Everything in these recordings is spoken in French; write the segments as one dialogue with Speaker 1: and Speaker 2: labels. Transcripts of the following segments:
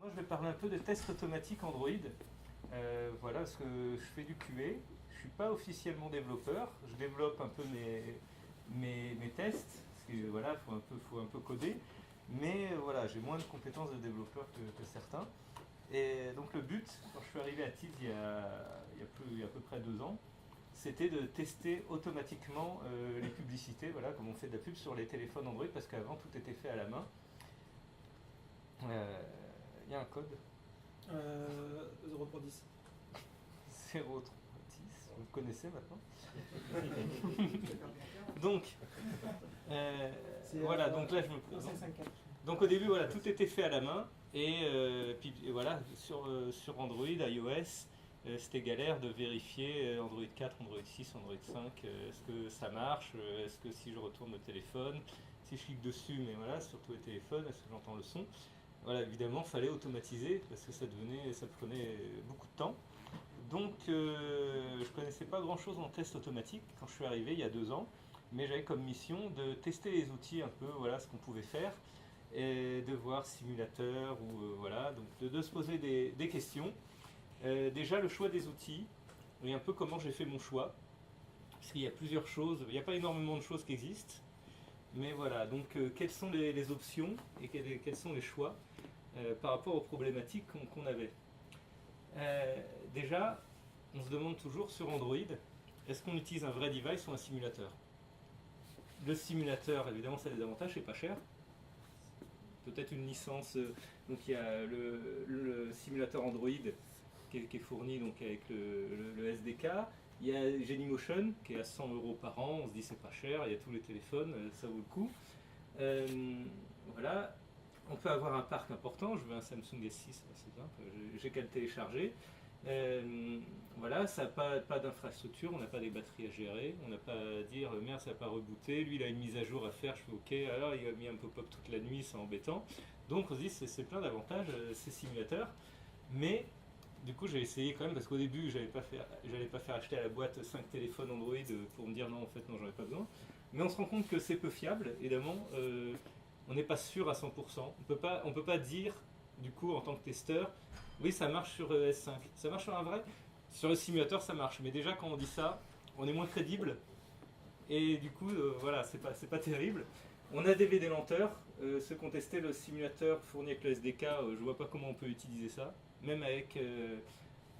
Speaker 1: Moi, je vais parler un peu de tests automatiques Android. Voilà, parce que je fais du QA. Je ne suis pas officiellement développeur. Je développe un peu mes tests. Parce que voilà, faut un peu coder. Mais voilà, j'ai moins de compétences de développeur que certains. Et donc le but, quand je suis arrivé à TID il y a à peu près 2 ans, c'était de tester automatiquement les publicités, voilà, comme on fait de la pub sur les téléphones Android, parce qu'avant tout était fait à la main. Il y a un code
Speaker 2: 0.10.
Speaker 1: 036, vous le connaissez maintenant. Donc, voilà, donc là je me présente. Donc au début, voilà, tout était fait à la main, et voilà, sur Android, iOS, c'était galère de vérifier Android 4, Android 6, Android 5, est-ce que ça marche, est-ce que si je retourne le téléphone, si je clique dessus, mais voilà, sur tous les téléphones, est-ce que j'entends le son? Voilà, évidemment, il fallait automatiser parce que ça prenait beaucoup de temps. Donc, je ne connaissais pas grand-chose en test automatique quand je suis arrivé il y a 2 ans, mais j'avais comme mission de tester les outils un peu, voilà, ce qu'on pouvait faire, et de voir simulateur ou voilà, donc de se poser des questions. Déjà, le choix des outils et un peu comment j'ai fait mon choix, parce qu'il y a plusieurs choses, il n'y a pas énormément de choses qui existent, mais voilà, donc quelles sont les options et quels sont les choix par rapport aux problématiques qu'on avait. Déjà, on se demande toujours sur Android, est-ce qu'on utilise un vrai device ou un simulateur? Le simulateur, évidemment, ça a des avantages, c'est pas cher. Peut-être une licence, donc il y a le simulateur Android qui est fourni donc avec le SDK. Il y a Genymotion qui est à 100 € par an, on se dit c'est pas cher, il y a tous les téléphones, ça vaut le coup. Voilà, on peut avoir un parc important, je veux un Samsung S6, c'est simple, j'ai qu'à le télécharger. Voilà, ça n'a pas d'infrastructure, on n'a pas des batteries à gérer, on n'a pas à dire merde ça n'a pas rebooté, lui il a une mise à jour à faire, je fais ok, alors il a mis un pop-up toute la nuit, c'est embêtant. Donc on se dit c'est plein d'avantages ces simulateurs, mais du coup j'ai essayé quand même parce qu'au début j'allais pas faire acheter à la boîte 5 téléphones Android pour me dire non en fait non j'en ai pas besoin. Mais on se rend compte que c'est peu fiable, évidemment, on n'est pas sûr à 100%. On peut pas dire du coup en tant que testeur oui, ça marche sur S5. Ça marche sur un vrai? Sur le simulateur, ça marche. Mais déjà, quand on dit ça, on est moins crédible. Et du coup, voilà, c'est pas terrible. On a des lenteurs. Ceux qui ont testé le simulateur fourni avec le SDK, je vois pas comment on peut utiliser ça. Même avec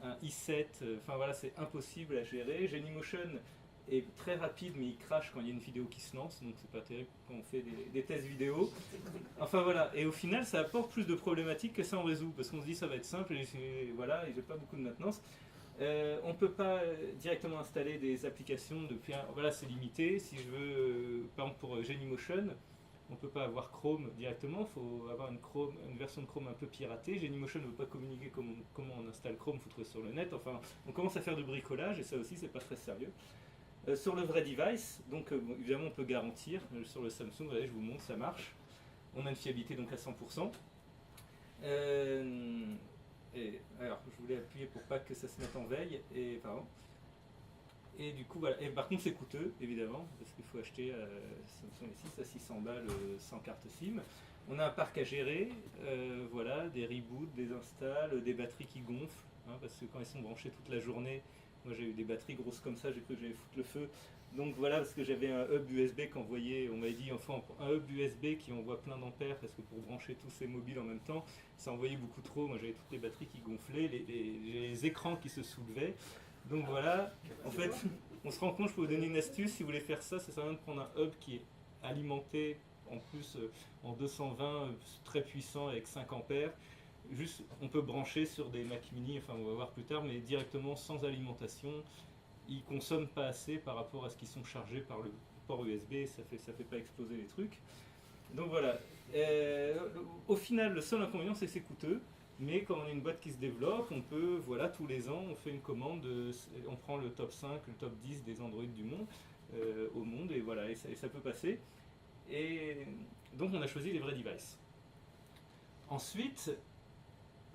Speaker 1: un i7, enfin voilà, c'est impossible à gérer. Genymotion est très rapide, mais il crache quand il y a une vidéo qui se lance, donc c'est pas terrible quand on fait des tests vidéo. Enfin voilà, et au final, ça apporte plus de problématiques que ça en résout, parce qu'on se dit ça va être simple, et voilà, et j'ai pas beaucoup de maintenance. On ne peut pas directement installer des applications depuis voilà, c'est limité. Si je veux, par exemple pour Genymotion, on ne peut pas avoir Chrome directement, il faut avoir une version de Chrome un peu piratée. Genymotion ne veut pas communiquer comment on installe Chrome, il faut trouver sur le net. Enfin, on commence à faire du bricolage et ça aussi, c'est pas très sérieux. Sur le vrai device, donc bon, évidemment, on peut garantir. Sur le Samsung, voyez, je vous montre, ça marche. On a une fiabilité donc à 100%. Et alors, je voulais appuyer pour pas que ça se mette en veille. Et du coup, voilà. Et par contre, c'est coûteux, évidemment, parce qu'il faut acheter Samsung S6 à 600 balles sans carte SIM. On a un parc à gérer, voilà, des reboots, des installs, des batteries qui gonflent, hein, parce que quand elles sont branchées toute la journée, moi j'ai eu des batteries grosses comme ça, j'ai cru que j'allais foutre le feu. Donc voilà, parce que j'avais un hub USB qu'envoyait, on m'avait dit enfin un hub USB qui envoie plein d'ampères, parce que pour brancher tous ces mobiles en même temps, ça envoyait beaucoup trop. Moi j'avais toutes les batteries qui gonflaient, les écrans qui se soulevaient. Donc voilà, en fait, on se rend compte, je peux vous donner une astuce, si vous voulez faire ça, ça sert à rien de prendre un hub qui est alimenté en plus en 220, très puissant avec 5 ampères. Juste, on peut brancher sur des Mac mini, enfin on va voir plus tard, mais directement sans alimentation. Ils ne consomment pas assez par rapport à ce qu'ils sont chargés par le port USB, ça fait pas exploser les trucs. Donc voilà. Au final, le seul inconvénient, c'est que c'est coûteux. Mais quand on est une boîte qui se développe, on peut, voilà, tous les ans, on fait une commande, on prend le top 5, le top 10 des Android du monde, au monde, et voilà, et ça peut passer. Et donc on a choisi les vrais devices. Ensuite,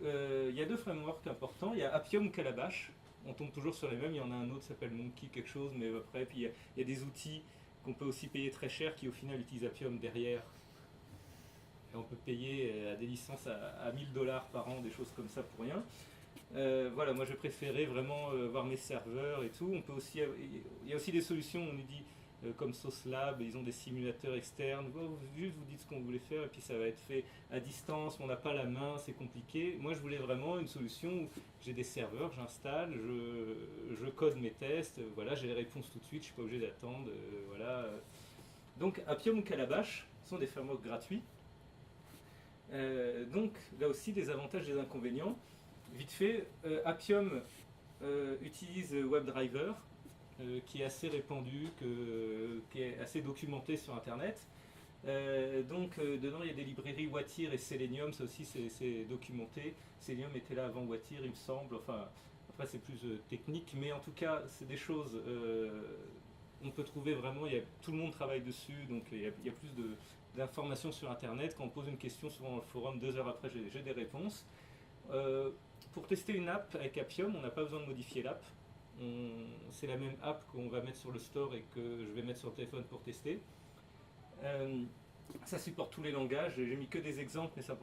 Speaker 1: il y a 2 frameworks importants. Il y a Appium ou Calabash. On tombe toujours sur les mêmes. Il y en a un autre qui s'appelle Monkey quelque chose, mais après, puis il y a des outils qu'on peut aussi payer très cher qui au final utilisent Appium derrière. Et on peut payer à des licences à 1000 $ par an, des choses comme ça pour rien. Voilà, moi je préférais vraiment voir mes serveurs et tout. On peut aussi, il y a aussi des solutions, on nous dit comme Sauce Lab, ils ont des simulateurs externes. Juste vous dites ce qu'on voulait faire et puis ça va être fait à distance. On n'a pas la main, c'est compliqué. Moi je voulais vraiment une solution où j'ai des serveurs, j'installe, je code mes tests. Voilà, j'ai les réponses tout de suite, je suis pas obligé d'attendre. Voilà. Donc Appium ou Calabash sont des frameworks gratuits. Donc là aussi des avantages et des inconvénients. Vite fait, Appium utilise WebDriver, qui est assez répandu, qui est assez documenté sur Internet. Donc dedans il y a des librairies Wattir et Selenium, ça aussi c'est documenté. Selenium était là avant Wattir il me semble, enfin après c'est plus technique, mais en tout cas c'est des choses, on peut trouver vraiment, tout le monde travaille dessus, donc il y a plus d'informations sur Internet. Quand on pose une question, souvent dans le forum, 2 heures après j'ai des réponses. Pour tester une app avec Appium, on n'a pas besoin de modifier l'app. C'est la même app qu'on va mettre sur le store et que je vais mettre sur le téléphone pour tester. Ça supporte tous les langages. J'ai mis que des exemples, mais ça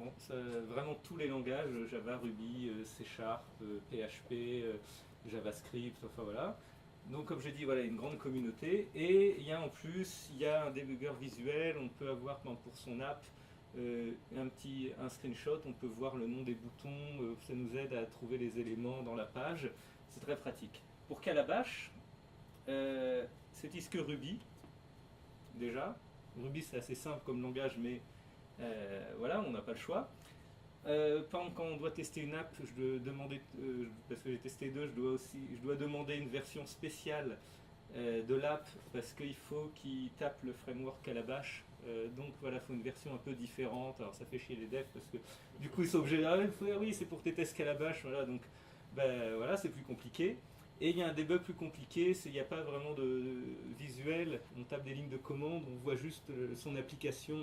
Speaker 1: vraiment tous les langages, Java, Ruby, C#, PHP, JavaScript, enfin voilà. Donc comme j'ai dit, voilà, une grande communauté. Et il y a en plus, il y a un débugger visuel. On peut avoir pour son app un screenshot, on peut voir le nom des boutons, ça nous aide à trouver les éléments dans la page, c'est très pratique. Pour Calabash, c'est utilise que Ruby, déjà. Ruby c'est assez simple comme langage, mais voilà, on n'a pas le choix. Par exemple, quand on doit tester une app, je dois demander, parce que j'ai testé deux, je dois demander une version spéciale de l'app, parce qu'il faut qu'il tape le framework Calabash. Donc voilà, il faut une version un peu différente. Alors ça fait chier les devs parce que du coup ils sont obligés de dire oui, c'est pour tes tests Calabash, voilà, donc voilà, c'est plus compliqué. Et il y a un debug plus compliqué, il n'y a pas vraiment de visuel, on tape des lignes de commande, on voit juste son application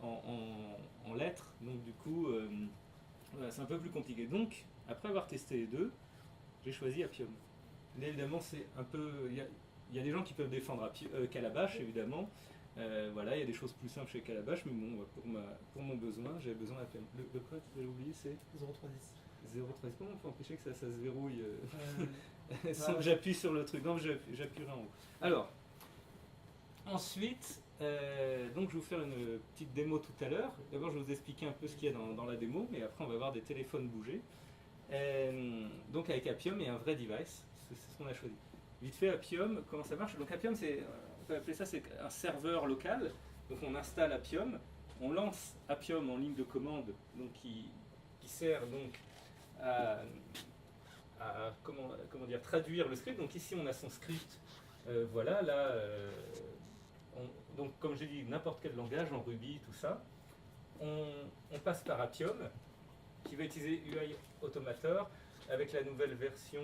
Speaker 1: en lettres, donc du coup voilà, c'est un peu plus compliqué. Donc après avoir testé les deux, j'ai choisi Appium. Là, évidemment, c'est un peu, il y a des gens qui peuvent défendre Calabash évidemment. Voilà, il y a des choses plus simples chez Calabash, mais bon, pour mon besoin, j'avais besoin d'Appium. Le code, j'ai oublié, c'est
Speaker 2: 0310.
Speaker 1: 013. Comment on peut empêcher que ça se verrouille sans que j'appuie sur le truc? Non, j'appuierai en haut. Alors, ensuite, donc je vais vous faire une petite démo tout à l'heure. D'abord, je vais vous expliquer un peu ce qu'il y a dans la démo, mais après, on va voir des téléphones bouger. Donc, avec Appium et un vrai device, c'est ce qu'on a choisi. Vite fait, Appium, comment ça marche? Donc, Appium, on peut appeler ça un serveur local. Donc, on installe Appium, on lance Appium en ligne de commande, donc qui sert donc à comment dire, traduire le script. Donc ici on a son script, voilà, là, donc comme j'ai dit, n'importe quel langage, en Ruby, tout ça. On passe par Appium, qui va utiliser UI Automator, avec la nouvelle version,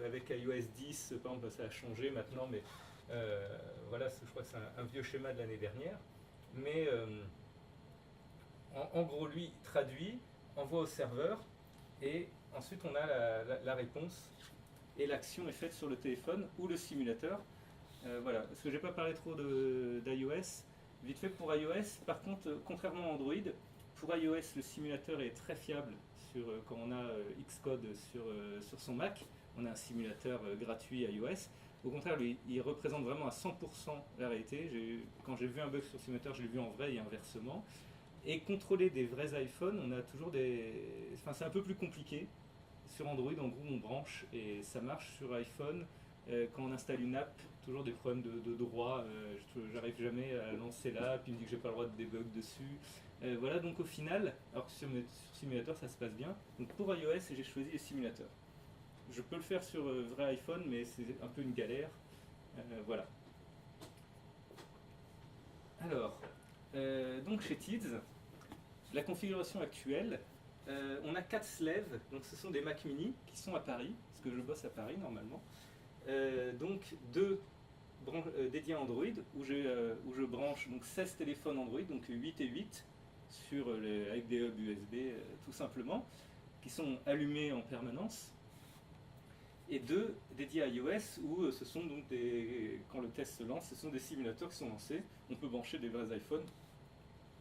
Speaker 1: avec iOS 10, par exemple, ça a changé maintenant, mais voilà, je crois que c'est un vieux schéma de l'année dernière. Mais en gros, lui, traduit, envoie au serveur, et ensuite on a la réponse et l'action est faite sur le téléphone ou le simulateur. Voilà, parce que je n'ai pas parlé trop d'iOS. Vite fait pour iOS, par contre, contrairement à Android, pour iOS le simulateur est très fiable quand on a Xcode sur son Mac. On a un simulateur gratuit iOS. Au contraire, lui, il représente vraiment à 100% la réalité. Quand j'ai vu un bug sur le simulateur, je l'ai vu en vrai et inversement. Et contrôler des vrais iPhones, on a toujours enfin, c'est un peu plus compliqué. Sur Android, en gros, on branche et ça marche sur iPhone. Quand on installe une app, toujours des problèmes de droit. J'arrive jamais à lancer l'app, il me dit que j'ai pas le droit de debug dessus. Voilà, donc au final, alors que sur simulateur, ça se passe bien. Donc pour iOS, j'ai choisi les simulateurs. Je peux le faire sur vrai iPhone, mais c'est un peu une galère. Voilà. Alors, donc chez Tids, la configuration actuelle, on a 4 slaves, donc ce sont des Mac mini qui sont à Paris, parce que je bosse à Paris normalement. Donc 2 dédiés à Android, où je branche donc 16 téléphones Android, donc 8 et 8, avec des hubs USB tout simplement, qui sont allumés en permanence. Et 2 dédiés à iOS, où ce sont donc quand le test se lance, ce sont des simulateurs qui sont lancés. On peut brancher des vrais iPhones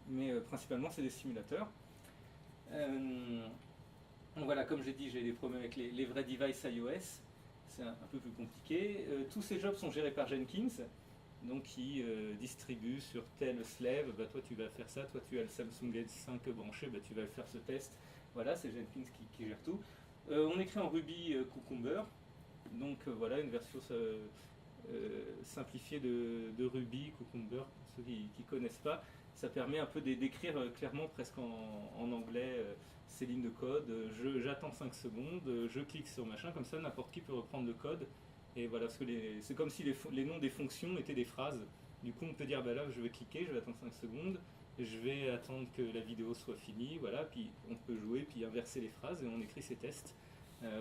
Speaker 1: mais principalement c'est des simulateurs. Donc voilà, comme j'ai dit, j'ai des problèmes avec les vrais devices iOS, c'est un peu plus compliqué. Tous ces jobs sont gérés par Jenkins, donc qui distribue sur tel slave, bah, toi tu vas faire ça, toi tu as le Samsung S5 branché, bah, tu vas faire ce test. Voilà, c'est Jenkins qui gère tout. On écrit en Ruby Cucumber, donc voilà une version simplifiée de Ruby Cucumber, pour ceux qui ne connaissent pas. Ça permet un peu d'écrire clairement, presque en anglais, ces lignes de code. J'attends 5 secondes, je clique sur machin, comme ça n'importe qui peut reprendre le code. Et voilà, parce que c'est comme si les noms des fonctions étaient des phrases. Du coup, on peut dire, bah là, je vais cliquer, je vais attendre 5 secondes, je vais attendre que la vidéo soit finie, voilà, puis on peut jouer, puis inverser les phrases, et on écrit ses tests.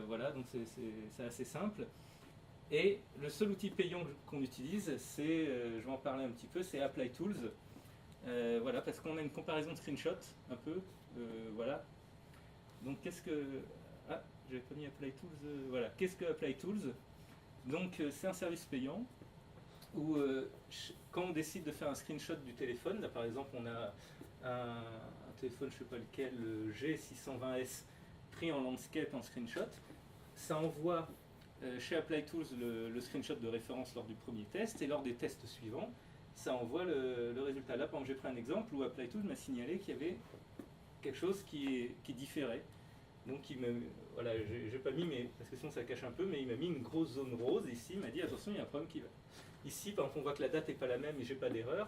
Speaker 1: Voilà, donc c'est assez simple. Et le seul outil payant qu'on utilise, c'est, je vais en parler un petit peu, c'est Apply Tools. Voilà, parce qu'on a une comparaison de screenshot, un peu, voilà. Donc qu'est-ce que... Ah, j'avais pas mis Apply Tools, voilà. Qu'est-ce que Apply Tools? Donc c'est un service payant où quand on décide de faire un screenshot du téléphone, là par exemple on a un téléphone, je ne sais pas lequel, le G620S pris en landscape en screenshot, ça envoie chez Apply Tools le screenshot de référence lors du premier test, et lors des tests suivants, ça envoie le résultat. Là par exemple j'ai pris un exemple où Apply Tools m'a signalé qu'il y avait quelque chose qui différait. Donc il me, voilà, j'ai pas mis, mais, parce que sinon ça cache un peu, mais il m'a mis une grosse zone rose ici, il m'a dit attention il y a un problème qui va. Ici par exemple on voit que la date n'est pas la même et j'ai pas d'erreur,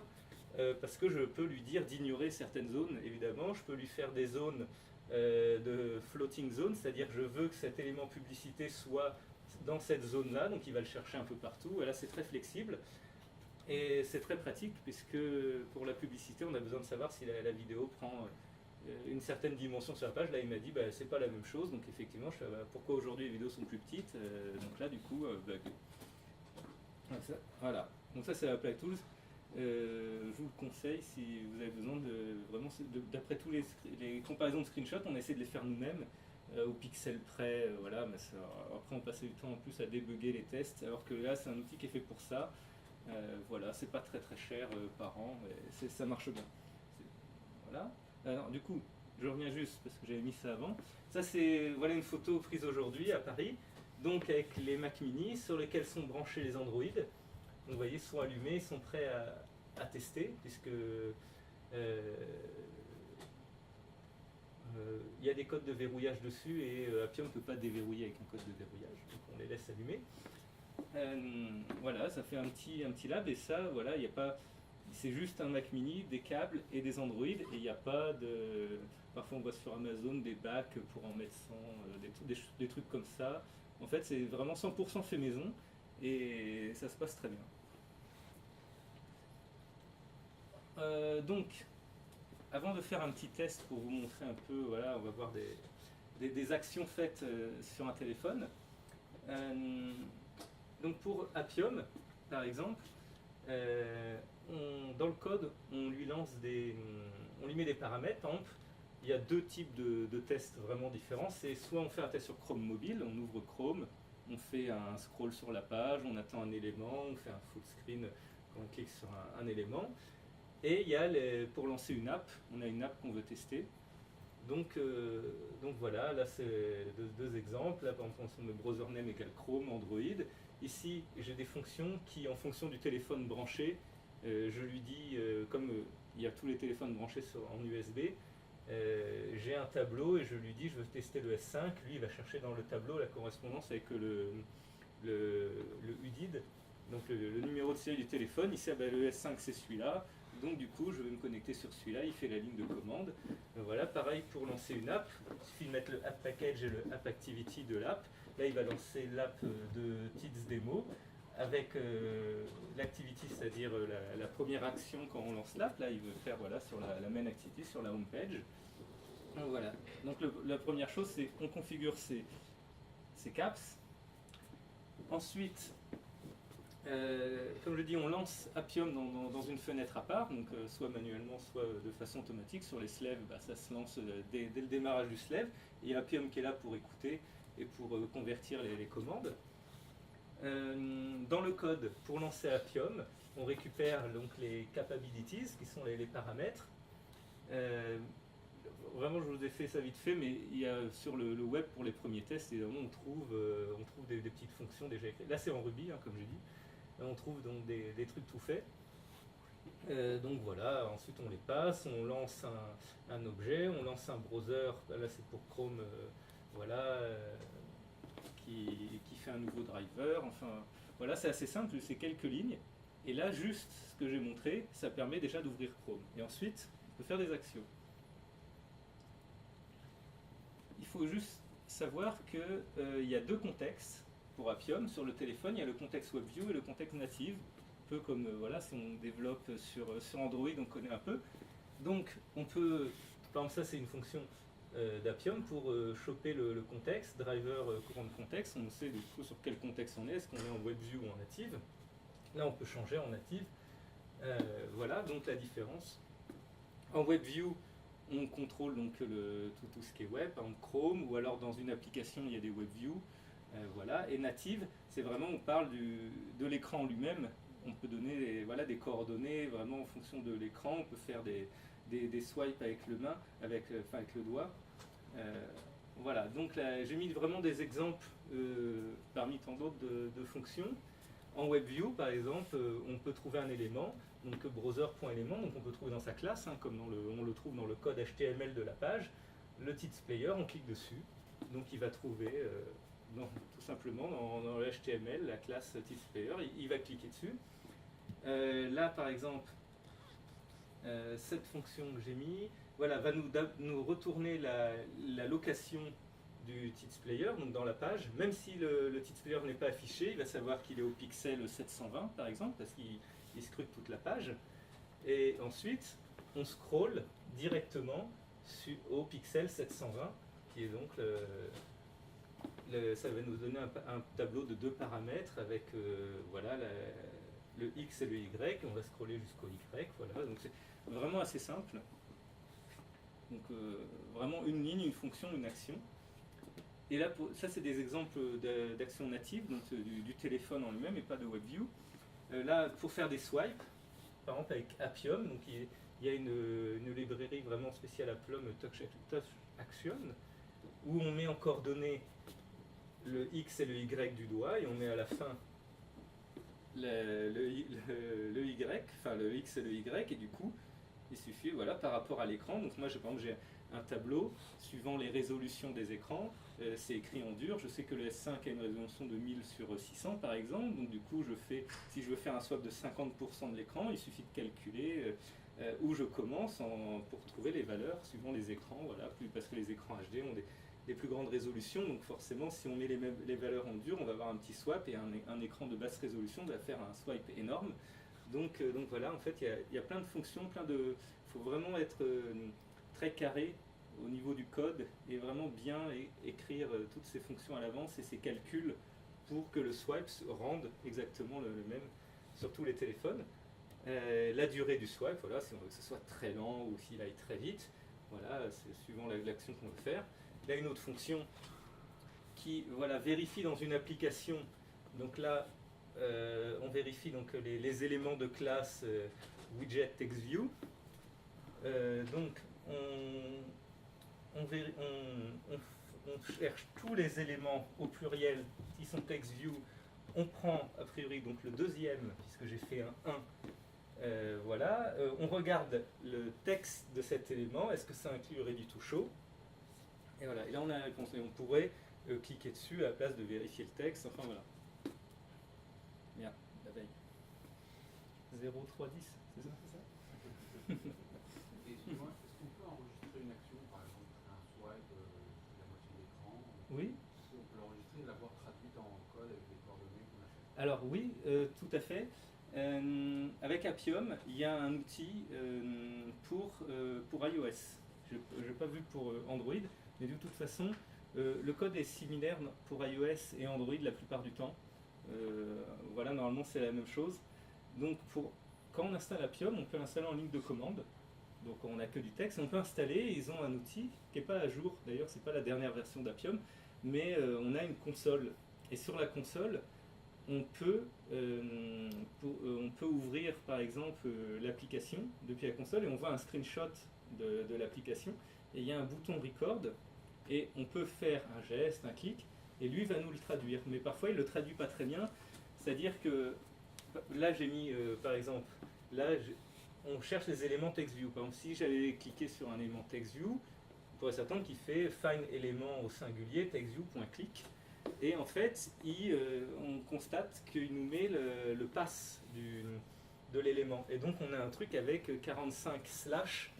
Speaker 1: parce que je peux lui dire d'ignorer certaines zones, évidemment, je peux lui faire des zones de floating zone, c'est-à-dire que je veux que cet élément publicité soit dans cette zone-là, donc il va le chercher un peu partout, et là c'est très flexible. Et c'est très pratique puisque pour la publicité on a besoin de savoir si la vidéo prend une certaine dimension sur la page. Là il m'a dit bah, c'est pas la même chose, donc effectivement je fais bah, pourquoi aujourd'hui les vidéos sont plus petites, donc là du coup voilà, donc ça c'est Apply Tools. Je vous le conseille si vous avez besoin de vraiment, d'après tous les comparaisons de screenshots, on essaie de les faire nous-mêmes au pixel près, voilà, mais ça, après on passait du temps en plus à débugger les tests, alors que là c'est un outil qui est fait pour ça. Voilà, c'est pas très très cher par an, mais ça marche bien. Voilà. Alors du coup, je reviens juste parce que j'avais mis ça avant. Ça c'est voilà une photo prise aujourd'hui à Paris, donc avec les Mac Mini sur lesquels sont branchés les Android. Donc vous voyez, ils sont allumés, ils sont prêts à tester, puisque il y a des codes de verrouillage dessus et Appium ne peut pas déverrouiller avec un code de verrouillage, donc on les laisse allumer. Voilà, ça fait un petit lab, et ça, voilà, il n'y a pas... C'est juste un Mac Mini, des câbles et des Android, et il n'y a pas de... Parfois on voit sur Amazon des bacs pour en mettre 100, des trucs comme ça. En fait, c'est vraiment 100% fait maison, et ça se passe très bien. Donc, avant de faire un petit test pour vous montrer un peu, voilà, on va voir des actions faites sur un téléphone. Donc pour Appium, par exemple, dans le code, on lui met des paramètres. Par exemple, il y a deux types de tests vraiment différents. C'est soit on fait un test sur Chrome mobile, on ouvre Chrome, on fait un scroll sur la page, on attend un élément, on fait un full screen quand on clique sur un élément. Et il y a pour lancer une app, on a une app qu'on veut tester. Donc voilà, là c'est deux exemples. Là par exemple, le browser name égale Chrome, Android. Ici, j'ai des fonctions qui, en fonction du téléphone branché, je lui dis, comme il y a tous les téléphones branchés en USB, j'ai un tableau et je lui dis, je veux tester le S5. Lui, il va chercher dans le tableau la correspondance avec le UDID, donc le numéro de série du téléphone. Ici, ben, le S5 c'est celui-là. Donc du coup, je vais me connecter sur celui-là, il fait la ligne de commande. Voilà, pareil pour lancer une app, il suffit de mettre le app package et le app activity de l'app. Là, il va lancer l'app de Tids Demo avec l'activity, c'est-à-dire la première action quand on lance l'app. Là, il veut faire voilà, sur la main activity, sur la home page. Donc voilà. Donc la première chose, c'est qu'on configure ces caps. Ensuite, comme je dis, on lance Appium dans une fenêtre à part, donc soit manuellement, soit de façon automatique. Sur les slaves, bah, ça se lance dès le démarrage du slave. Il y a Appium qui est là pour écouter et pour convertir les commandes. Dans le code, pour lancer Appium, on récupère donc les capabilities, qui sont les paramètres. Euh, Vraiment, je vous ai fait ça vite fait, mais il y a sur le web pour les premiers tests, évidemment, on trouve des petites fonctions déjà écrites. Là, c'est en Ruby, hein, comme j'ai dit. Là, on trouve donc des trucs tout faits. Donc voilà, ensuite on les passe, on lance un objet, on lance un browser, là c'est pour Chrome, voilà, qui fait un nouveau driver, enfin voilà, c'est assez simple, c'est quelques lignes. Et là, juste ce que j'ai montré, ça permet déjà d'ouvrir Chrome. Et ensuite, on peut faire des actions. Il faut juste savoir qu'il y a deux contextes pour Appium. Sur le téléphone, il y a le contexte WebView et le contexte native. Un peu comme voilà, si on développe sur Android, on connaît un peu. Donc, on peut, par exemple, ça c'est une fonction d'Appium pour choper le contexte, driver courant de contexte. On sait du coup sur quel contexte on est qu'on en WebView ou en native. Là, on peut changer en native. Voilà, donc la différence. En WebView, on contrôle donc tout ce qui est web, par exemple Chrome, ou alors dans une application, il y a des WebView. Voilà. Et native, c'est vraiment, on parle de l'écran lui-même. On peut donner voilà, des coordonnées vraiment en fonction de l'écran. On peut faire des swipes avec avec le doigt. Voilà, donc là, j'ai mis vraiment des exemples parmi tant d'autres de fonctions. En WebView, par exemple, on peut trouver un élément, donc browser.élément, donc on peut trouver dans sa classe, hein, comme on le trouve dans le code HTML de la page, le text player, on clique dessus, donc il va trouver tout simplement dans le HTML la classe text player, il va cliquer dessus. Là, par exemple, cette fonction que j'ai mis, voilà, va nous retourner la location du text player, donc dans la page, même si le text player n'est pas affiché, il va savoir qu'il est au pixel 720 par exemple, parce qu'il scrute toute la page. Et ensuite, on scrolle directement au pixel 720, qui est donc ça va nous donner un tableau de deux paramètres avec voilà, le X et le Y, on va scroller jusqu'au Y, voilà, donc c'est vraiment assez simple. Donc vraiment une ligne, une fonction, une action. Et là, ça c'est des exemples d'actions natives, donc du téléphone en lui-même et pas de WebView. Là, pour faire des swipes, par exemple avec Appium, donc il y a une librairie vraiment spéciale Appium, Touch Action, où on met en coordonnées le X et le Y du doigt, et on met à la fin le Y, enfin le X et le Y, et du coup, il suffit, voilà, par rapport à l'écran. Donc moi, par exemple, j'ai un tableau suivant les résolutions des écrans. C'est écrit en dur. Je sais que le S5 a une résolution de 1000 sur 600 par exemple. Donc du coup, si je veux faire un swap de 50% de l'écran, il suffit de calculer où je commence pour trouver les valeurs suivant les écrans. Voilà, parce que les écrans HD ont des plus grandes résolutions. Donc forcément, si on met les valeurs en dur, on va avoir un petit swap, et un écran de basse résolution va faire un swipe énorme. Donc voilà, en fait, il y a plein de fonctions, il faut vraiment être très carré au niveau du code et vraiment bien écrire toutes ces fonctions à l'avance et ces calculs pour que le swipe rende exactement le même sur tous les téléphones. La durée du swipe, voilà, si on veut que ce soit très lent ou s'il aille très vite, voilà, c'est suivant l'action qu'on veut faire. Là, une autre fonction qui voilà, vérifie dans une application. Donc là, on vérifie donc les éléments de classe widget TextView. Donc on cherche tous les éléments au pluriel qui sont TextView. On prend a priori donc le deuxième, puisque j'ai fait un 1. Voilà. On regarde le texte de cet élément. Est-ce que ça inclut Ready to Show? Et voilà. Et là on a la réponse. Et on pourrait cliquer dessus à la place de vérifier le texte. Enfin voilà. Bien, la veille. 0,310, c'est ça?
Speaker 2: Excuse-moi, est-ce qu'on peut enregistrer une action, par exemple un swipe de la moitié de l'écran?
Speaker 1: Oui.
Speaker 2: Est-ce qu'on peut l'enregistrer et l'avoir traduite en code avec les coordonnées qu'on a fait?
Speaker 1: Alors oui, tout à fait. Avec Appium, il y a un outil pour iOS. Je n'ai pas vu pour Android, mais de toute façon, le code est similaire pour iOS et Android la plupart du temps. Voilà, normalement c'est la même chose. Donc quand on installe Appium, on peut l'installer en ligne de commande. Donc on n'a que du texte. On peut installer, ils ont un outil qui n'est pas à jour. D'ailleurs, ce n'est pas la dernière version d'Appium, mais on a une console. Et sur la console, on peut ouvrir par exemple l'application depuis la console, et on voit un screenshot de l'application, et il y a un bouton record, et on peut faire un geste, un clic, et lui va nous le traduire. Mais parfois il ne le traduit pas très bien, c'est-à-dire que là j'ai mis par exemple, on cherche les éléments TextView. Par exemple, si j'allais cliquer sur un élément TextView, on pourrait s'attendre qu'il fait find élément au singulier TextView.click. Et en fait, on constate qu'il nous met le pass de l'élément. Et donc on a un truc avec 45 slash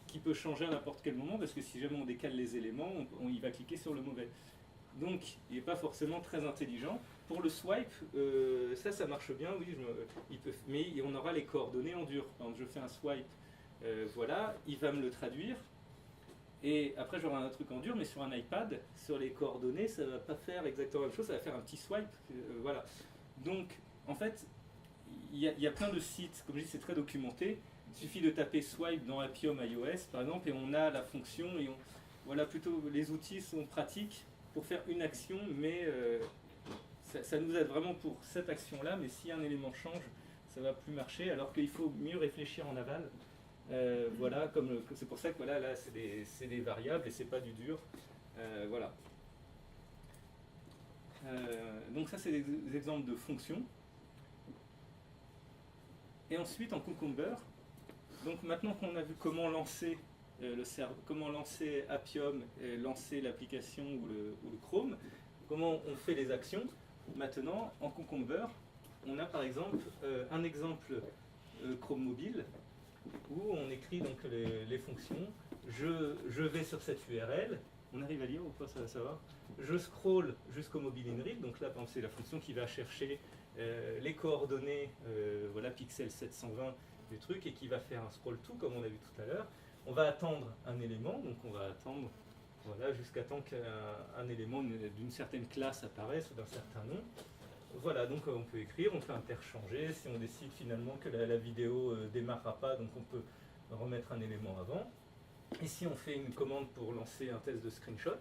Speaker 1: qui peut changer à n'importe quel moment, parce que si jamais on décale les éléments, il va cliquer sur le mauvais. Donc il n'est pas forcément très intelligent. Pour le swipe, ça marche bien, oui, mais on aura les coordonnées en dur. Quand je fais un swipe, voilà, il va me le traduire. Et après j'aurai un truc en dur, mais sur un iPad, sur les coordonnées, ça ne va pas faire exactement la même chose, ça va faire un petit swipe. Voilà. Donc en fait, il y a plein de sites, comme je dis, c'est très documenté. Il suffit de taper swipe dans Appium iOS par exemple, et on a la fonction, et voilà, plutôt les outils sont pratiques pour faire une action, mais ça nous aide vraiment pour cette action-là, mais si un élément change, ça ne va plus marcher, alors qu'il faut mieux réfléchir en aval. Voilà, c'est pour ça que voilà, là c'est des variables et c'est pas du dur. Voilà. Donc ça c'est des exemples de fonctions. Et ensuite en Cucumber, donc maintenant qu'on a vu comment lancer comment lancer Appium, lancer l'application ou le Chrome, comment on fait les actions, maintenant en Cucumber, on a par exemple un exemple Chrome mobile où on écrit donc les fonctions. Je vais sur cette URL, on arrive à lire ou pas, ça va. Je scroll jusqu'au mobile inRead, donc là c'est la fonction qui va chercher les coordonnées, voilà, pixel 720 du truc, et qui va faire un scroll to comme on a vu tout à l'heure. On va attendre un élément, donc on va attendre voilà, jusqu'à temps qu'un élément d'une certaine classe apparaisse ou d'un certain nom. Voilà, donc on peut écrire, on peut interchanger. Si on décide finalement que la vidéo ne démarrera pas, donc on peut remettre un élément avant. Ici, on fait une commande pour lancer un test de screenshot.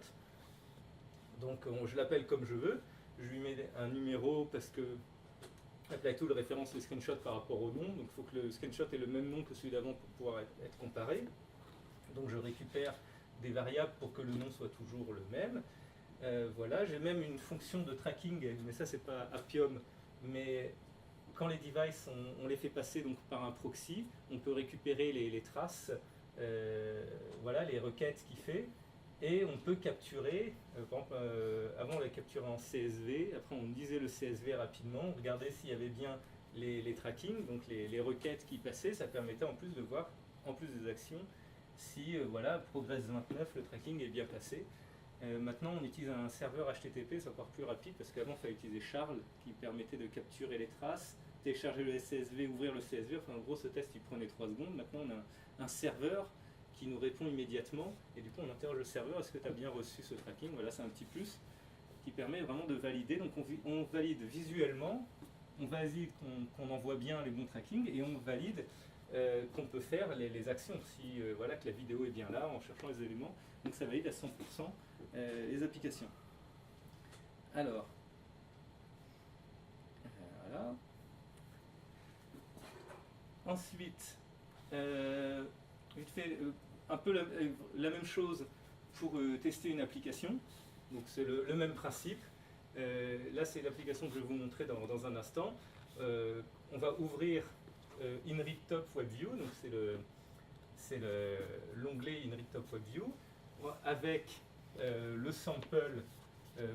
Speaker 1: Donc je l'appelle comme je veux. Je lui mets un numéro parce que ApplyTool référence les screenshots par rapport au nom. Donc il faut que le screenshot ait le même nom que celui d'avant pour pouvoir être comparé. Donc je récupère des variables pour que le nom soit toujours le même. Voilà, j'ai même une fonction de tracking, mais ça c'est pas Appium, mais quand les devices, on les fait passer donc par un proxy, on peut récupérer les traces, voilà, les requêtes qu'il fait, et on peut capturer, par exemple, avant on l'a capturé en CSV, après on lisait le CSV rapidement, on regardait s'il y avait bien les trackings, donc les requêtes qui passaient, ça permettait en plus de voir, en plus des actions, si voilà, Progress 29, le tracking est bien passé. Maintenant, on utilise un serveur HTTP, c'est encore plus rapide parce qu'avant, il fallait utiliser Charles qui permettait de capturer les traces, télécharger le CSV, ouvrir le CSV. Enfin, en gros, ce test, il prenait 3 secondes. Maintenant, on a un serveur qui nous répond immédiatement et du coup, on interroge le serveur, est-ce que tu as bien reçu ce tracking? Voilà, c'est un petit plus qui permet vraiment de valider. Donc, on valide visuellement, on valide qu'on envoie bien les bons trackings et on valide qu'on peut faire les actions, si voilà, que la vidéo est bien là en cherchant les éléments. Donc, ça valide à 100%. Les applications. Alors, voilà. Ensuite, vite fait, un peu la même chose pour tester une application. Donc c'est le même principe. Là, c'est l'application que je vais vous montrer dans un instant. On va ouvrir InRead Top WebView, donc c'est l'onglet InRead Top WebView, avec le sample,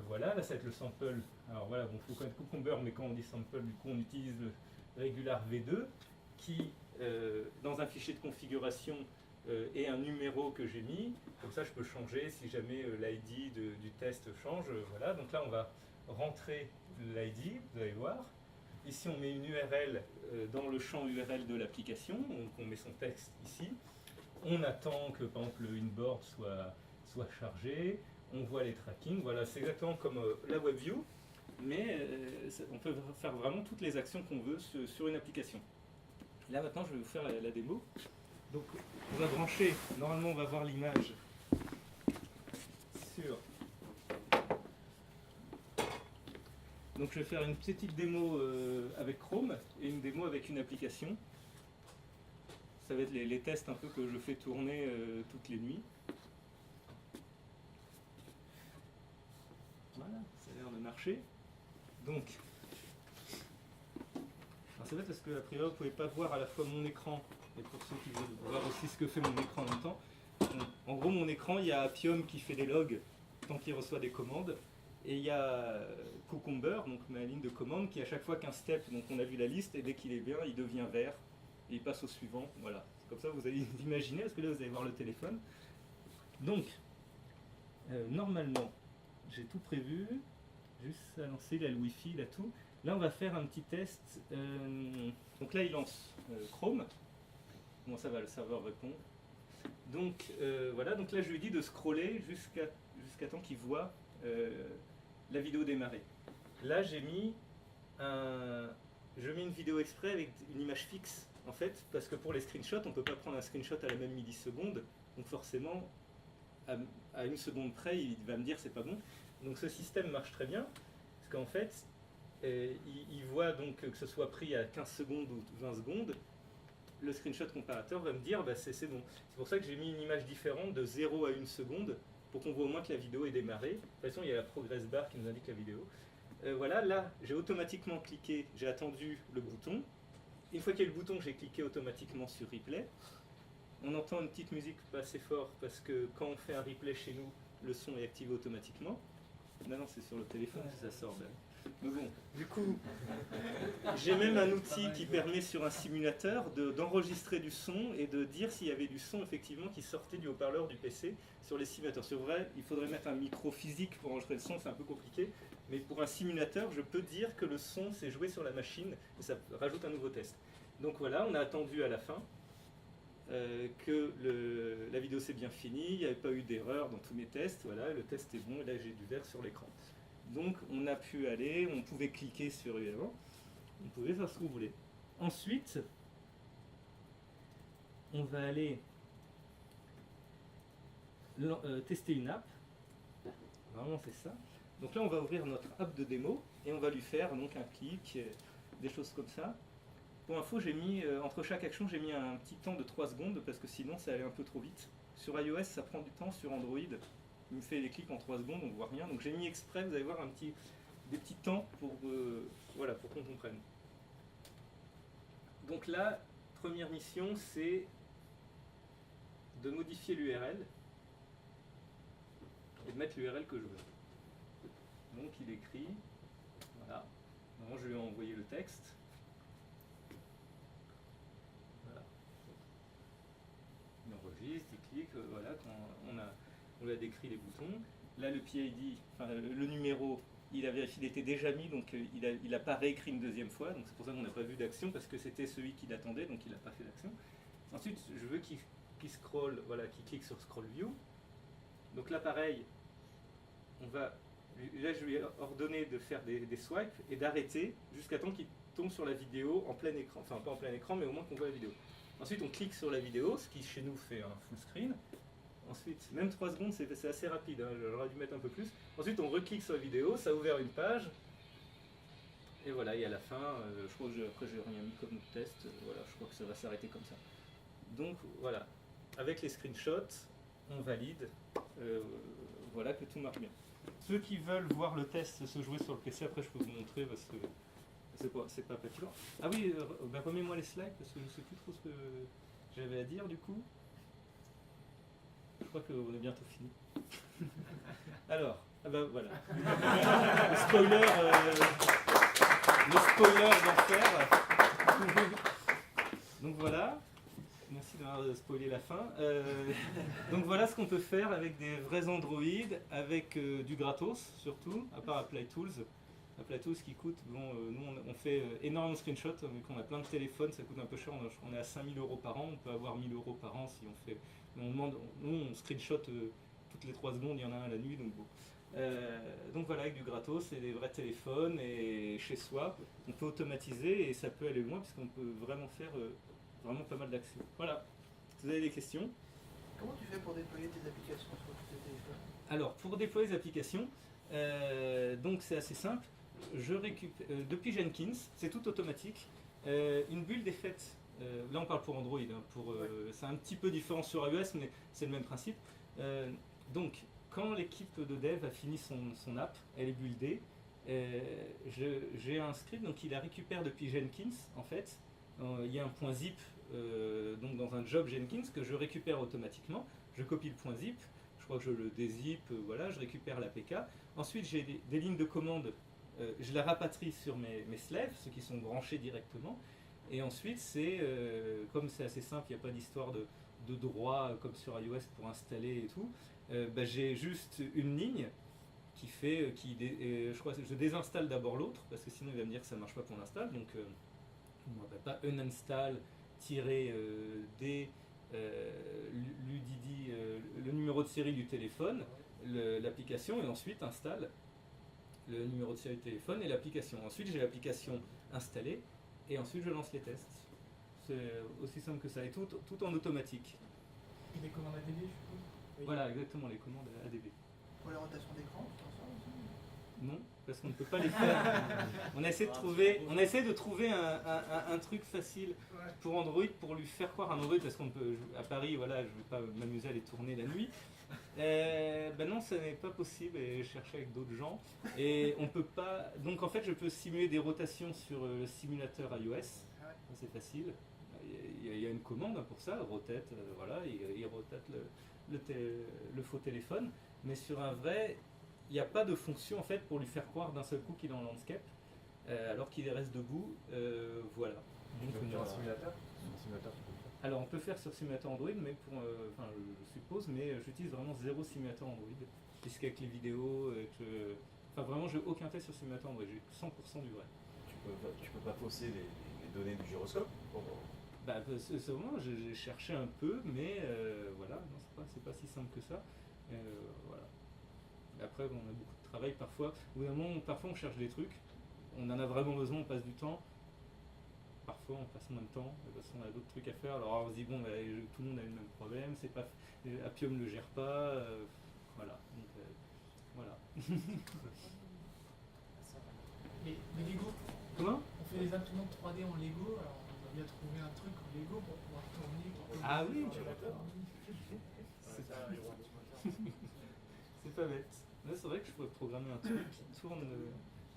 Speaker 1: voilà, là ça va être le sample. Alors voilà, bon, il faut connaître Cucumber, mais quand on dit sample, du coup on utilise le Regular V2 qui, dans un fichier de configuration, est un numéro que j'ai mis. Comme ça, je peux changer si jamais l'ID du test change. Voilà, donc là on va rentrer l'ID, vous allez voir. Ici on met une URL dans le champ URL de l'application, donc on met son texte ici. On attend que par exemple le inboard soit chargé, on voit les trackings, voilà, c'est exactement comme la WebView, mais on peut faire vraiment toutes les actions qu'on veut sur une application. Là maintenant je vais vous faire la démo. Donc on va brancher, normalement on va voir l'image sur... Donc je vais faire une petite démo avec Chrome et une démo avec une application ça va être les tests un peu que je fais tourner toutes les nuits. Voilà, ça a l'air de marcher. Donc, c'est vrai parce que a priori vous ne pouvez pas voir à la fois mon écran, et pour ceux qui veulent voir aussi ce que fait mon écran en même temps. En gros, mon écran, il y a Appium qui fait des logs tant qu'il reçoit des commandes. Et il y a Cucumber, donc ma ligne de commande, qui à chaque fois qu'un step, donc on a vu la liste, et dès qu'il est bien, il devient vert, et il passe au suivant. Voilà, c'est comme ça vous allez imaginer, parce que là vous allez voir le téléphone. Donc, normalement, j'ai tout prévu, juste à lancer, là le Wi-Fi, là tout. Là on va faire un petit test, donc là il lance Chrome. Comment ça va, le serveur répond. Donc voilà, donc là je lui dis de scroller jusqu'à temps qu'il voit la vidéo démarrer. Là j'ai mis une vidéo exprès avec une image fixe en fait, parce que pour les screenshots on ne peut pas prendre un screenshot à la même milliseconde, donc forcément à une seconde près il va me dire c'est pas bon. Donc ce système marche très bien, parce qu'en fait il voit donc que ce soit pris à 15 secondes ou 20 secondes, le screenshot comparateur va me dire bah, c'est bon. C'est pour ça que j'ai mis une image différente de 0 à 1 seconde pour qu'on voit au moins que la vidéo est démarrée. De toute façon, il y a la progress bar qui nous indique la vidéo. Voilà, là, j'ai automatiquement cliqué, j'ai attendu le bouton. Une fois qu'il y a le bouton, j'ai cliqué automatiquement sur replay. On entend une petite musique pas assez fort parce que quand on fait un replay chez nous, le son est activé automatiquement. Non, c'est sur le téléphone que ça sort. Là. Mais bon, du coup, j'ai même un outil qui permet sur un simulateur d'enregistrer du son et de dire s'il y avait du son effectivement qui sortait du haut-parleur du PC sur les simulateurs. Sur vrai, il faudrait mettre un micro physique pour enregistrer le son, c'est un peu compliqué. Mais pour un simulateur, je peux dire que le son s'est joué sur la machine et ça rajoute un nouveau test. Donc voilà, on a attendu à la fin que la vidéo s'est bien finie, il n'y avait pas eu d'erreur dans tous mes tests. Voilà, le test est bon et là j'ai du vert sur l'écran. Donc on a pu aller, on pouvait cliquer sur évidemment, on pouvait faire ce qu'on voulait. Ensuite, on va aller tester une app. Vraiment c'est ça. Donc là on va ouvrir notre app de démo et on va lui faire donc un clic, des choses comme ça. Pour info, j'ai mis, entre chaque action, j'ai mis un petit temps de 3 secondes parce que sinon ça allait un peu trop vite. Sur iOS ça prend du temps, sur Android il me fait les clics en 3 secondes, on ne voit rien. Donc j'ai mis exprès, vous allez voir, des petits temps pour, voilà, pour qu'on comprenne. Donc là, première mission, c'est de modifier l'URL et de mettre l'URL que je veux. Donc il écrit, voilà, maintenant je lui ai envoyé le texte. Voilà. Il enregistre, il clique, voilà, quand on lui a décrit les boutons. Là le PID, enfin le numéro, il a vérifié, il était déjà mis, donc il n'a pas réécrit une deuxième fois, donc c'est pour ça qu'on n'a pas vu d'action, parce que c'était celui qui l'attendait, donc il n'a pas fait d'action. Ensuite, je veux qu'il scroll, voilà, qu'il clique sur Scroll View. Donc là pareil, là je lui ai ordonné de faire des swipes et d'arrêter jusqu'à temps qu'il tombe sur la vidéo en plein écran, enfin pas en plein écran, mais au moins qu'on voit la vidéo. Ensuite on clique sur la vidéo, ce qui chez nous fait un full screen. Ensuite, même 3 secondes, c'est assez rapide, hein, j'aurais dû mettre un peu plus. Ensuite, on reclique sur la vidéo, ça a ouvert une page. Et voilà, et à la fin, je crois que après j'ai rien mis comme test, voilà, je crois que ça va s'arrêter comme ça. Donc voilà, avec les screenshots, on valide, voilà que tout marche bien. Ceux qui veulent voir le test se jouer sur le PC, après je peux vous montrer parce que c'est pas papier. Ah oui, remets-moi les slides parce que je sais plus trop ce que j'avais à dire du coup. Je crois qu'on est bientôt fini. Alors, ah ben voilà. Le spoiler d'enfer. Donc voilà. Merci d'avoir spoilé la fin. Donc voilà ce qu'on peut faire avec des vrais Android, avec du gratos surtout, à part Apply Tools. Apply Tools qui coûte, bon, nous on fait énormément de screenshots, vu qu'on a plein de téléphones, ça coûte un peu cher, on est à 5 000 € par an, on peut avoir 1 000 € par an si on fait... on screenshot toutes les 3 secondes, il y en a un la nuit, donc bon. Donc voilà, avec du gratos et des vrais téléphones et chez soi, on peut automatiser et ça peut aller loin puisqu'on peut vraiment faire vraiment pas mal d'actions. Voilà. Vous avez des questions?
Speaker 3: Comment tu fais pour déployer tes applications sur tes téléphones?
Speaker 1: Alors, pour déployer les applications, donc c'est assez simple. Je récupère depuis Jenkins, c'est tout automatique. Une build est faite Là, on parle pour Android. Hein, c'est un petit peu différent sur iOS, mais c'est le même principe. Donc, quand l'équipe de dev a fini son app, elle est buildée, j'ai un script donc, qui la récupère depuis Jenkins, en fait. Il y a un point zip donc dans un job Jenkins que je récupère automatiquement. Je copie le point zip, je crois que je le dézip, voilà, je récupère l'APK. Ensuite, j'ai des lignes de commande, je la rapatrie sur mes slaves, ceux qui sont branchés directement. Et ensuite, comme c'est assez simple, il n'y a pas d'histoire de droit comme sur iOS pour installer et tout, j'ai juste une ligne qui fait, je crois que je désinstalle d'abord l'autre, parce que sinon il va me dire que ça ne marche pas pour l'install. Donc, on ne va pas uninstall-d l'UDD, le numéro de série du téléphone, l'application, et ensuite installe le numéro de série du téléphone et l'application. Ensuite, j'ai l'application installée, et ensuite je lance les tests. C'est aussi simple que ça, et tout en automatique.
Speaker 4: Et des commandes ADB, je suppose.
Speaker 3: Oui.
Speaker 1: Voilà, exactement, les commandes ADB.
Speaker 3: Pour les rotations d'écran, tu t'en sors aussi?
Speaker 1: Non, parce qu'on ne peut pas les faire. On essaie de trouver un truc facile pour Android, pour lui faire croire à un Android, parce qu'on peut, à Paris, voilà, je ne vais pas m'amuser à les tourner la nuit. Non, ça n'est pas possible, et je cherchais avec d'autres gens. Et on peut pas. Donc en fait, je peux simuler des rotations sur le simulateur iOS.
Speaker 3: Ah ouais.
Speaker 1: C'est facile. Il y a une commande pour ça, rotate, voilà, il rotate le faux téléphone. Mais sur un vrai, il n'y a pas de fonction en fait pour lui faire croire d'un seul coup qu'il est en landscape, alors qu'il reste debout. Voilà. Donc,
Speaker 5: Tu peux faire un simulateur? Sur un simulateur, tu peux le faire.
Speaker 1: alors on peut faire sur simulateur Android, mais je suppose, mais j'utilise vraiment zéro simulateur Android, puisqu'avec les vidéos, enfin vraiment j'ai aucun test sur simulateur Android, j'ai 100% du vrai.
Speaker 5: Tu peux pas fausser les données du gyroscope pour...
Speaker 1: C'est vraiment, j'ai cherché un peu, mais voilà, non, c'est pas si simple que ça. Voilà. Après, on a beaucoup de travail parfois. Au bout d'un moment, parfois on cherche des trucs, on en a vraiment besoin, on passe du temps. Parfois on passe moins de temps, parce qu'on a d'autres trucs à faire. Alors on se dit, bon, tout le monde a le même problème, Appium ne le gère pas, voilà. Donc, voilà.
Speaker 4: Les Lego.
Speaker 1: Comment?
Speaker 4: On fait des imprimantes 3D en Lego, alors on doit bien trouver un truc en Lego pour pouvoir tourner.
Speaker 1: Ah oui,
Speaker 5: Ouais.
Speaker 1: c'est pas bête. Là, c'est vrai que je pourrais programmer un truc qui tourne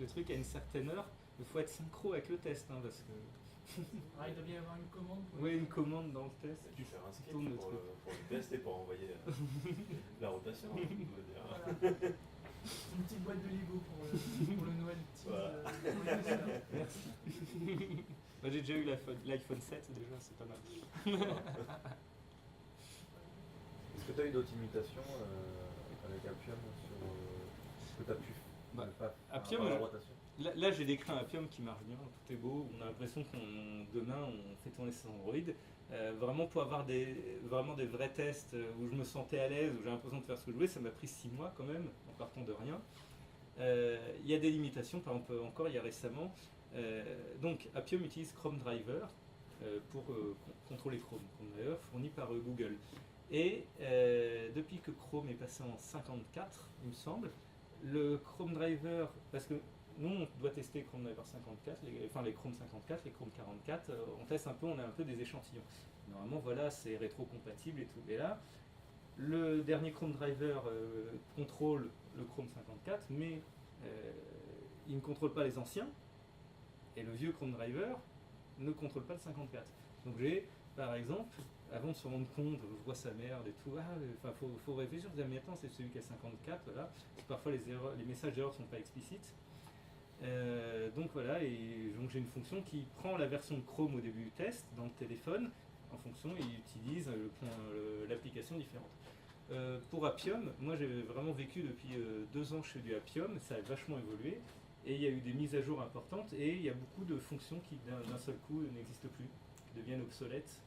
Speaker 1: le truc à une certaine heure. Il faut être synchro avec le test, hein, parce que.
Speaker 4: Ah, il doit bien y avoir une commande.
Speaker 1: Oui, une commande dans le test.
Speaker 5: Tu faire un script
Speaker 1: tourne le
Speaker 5: pour
Speaker 1: truc.
Speaker 5: le test et pour envoyer la rotation. On va dire.
Speaker 4: Voilà. Une petite boîte de Lego pour le Noël petit.
Speaker 5: Voilà.
Speaker 4: Pour les auditeurs.
Speaker 1: Merci. J'ai déjà eu l'iPhone 7, déjà, c'est pas mal.
Speaker 5: Est-ce que tu as eu d'autres imitations avec Appium sur ce que tu as pu
Speaker 1: Bah,
Speaker 5: ne pas
Speaker 1: Appium,
Speaker 5: faire la rotation?
Speaker 1: Là, j'ai décrit un Appium qui marche bien, tout est beau. On a l'impression demain, on fait tourner sur Android. Vraiment, pour avoir vraiment des vrais tests où je me sentais à l'aise, où j'ai l'impression de faire ce que je voulais, ça m'a pris 6 mois quand même, en partant de rien. Il y a des limitations, par exemple, encore il y a récemment. Donc, Appium utilise Chrome Driver pour contrôler Chrome. Chrome Driver fourni par Google. Et depuis que Chrome est passé en 54, il me semble, le Chrome Driver, parce que nous on doit tester Chrome Driver 54, les Chrome 54, les Chrome 44, on teste un peu, on a un peu des échantillons. Normalement voilà, c'est rétro-compatible et tout. Et là, le dernier Chrome Driver contrôle le Chrome 54, mais il ne contrôle pas les anciens, et le vieux Chrome Driver ne contrôle pas le 54. Donc j'ai, par exemple, avant de se rendre compte, je vois sa merde et tout, faut réfléchir, je dis, mais attends, c'est celui qui a 54, là. Parfois les messages d'erreur ne sont pas explicites. Donc voilà, et donc j'ai une fonction qui prend la version de Chrome au début du test dans le téléphone, en fonction, et il utilise l'application différente. Pour Appium, moi j'ai vraiment vécu depuis 2 ans chez du Appium, ça a vachement évolué, et il y a eu des mises à jour importantes, et il y a beaucoup de fonctions qui d'un seul coup n'existent plus, qui deviennent obsolètes.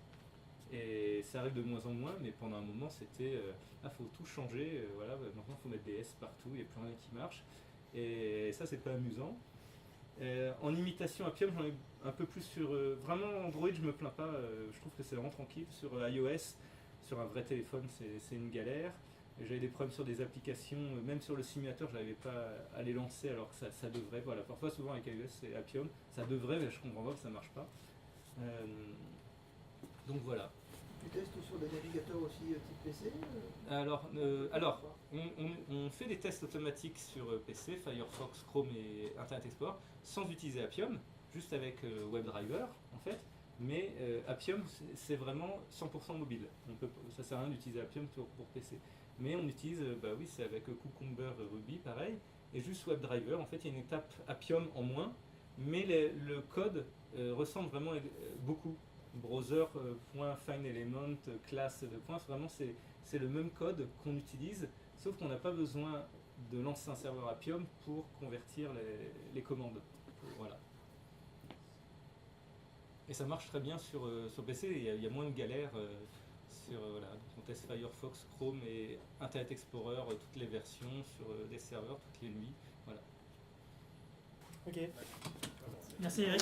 Speaker 1: Et ça arrive de moins en moins, mais pendant un moment c'était faut tout changer, voilà, maintenant il faut mettre des S partout, il n'y a plus rien qui marche. Et ça c'est pas amusant. En imitation Appium, j'en ai un peu plus sur. Vraiment Android, je me plains pas, je trouve que c'est vraiment tranquille. Sur iOS, sur un vrai téléphone, c'est une galère. J'avais des problèmes sur des applications, même sur le simulateur, je n'arrivais pas à les lancer alors que ça devrait. Voilà, parfois souvent avec iOS c'est Appium, ça devrait, mais je comprends pas que ça marche pas. Donc voilà.
Speaker 3: Tu testes sur des navigateurs aussi type PC
Speaker 1: Alors, on fait des tests automatiques sur PC, Firefox, Chrome et Internet Explorer, sans utiliser Appium, juste avec WebDriver en fait. Mais Appium, c'est vraiment 100% mobile. Ça sert à rien d'utiliser Appium pour PC. Mais on utilise, oui, c'est avec Cucumber Ruby, pareil. Et juste WebDriver, en fait, il y a une étape Appium en moins, mais le code ressemble vraiment beaucoup. Browser.fineElement, classe de points, vraiment c'est le même code qu'on utilise, sauf qu'on n'a pas besoin de lancer un serveur Appium pour convertir les commandes. Voilà. Et ça marche très bien sur PC, il y a moins de galères. Voilà. On teste Firefox, Chrome et Internet Explorer, toutes les versions sur des serveurs toutes les nuits. Voilà.
Speaker 6: Ok. Merci Eric.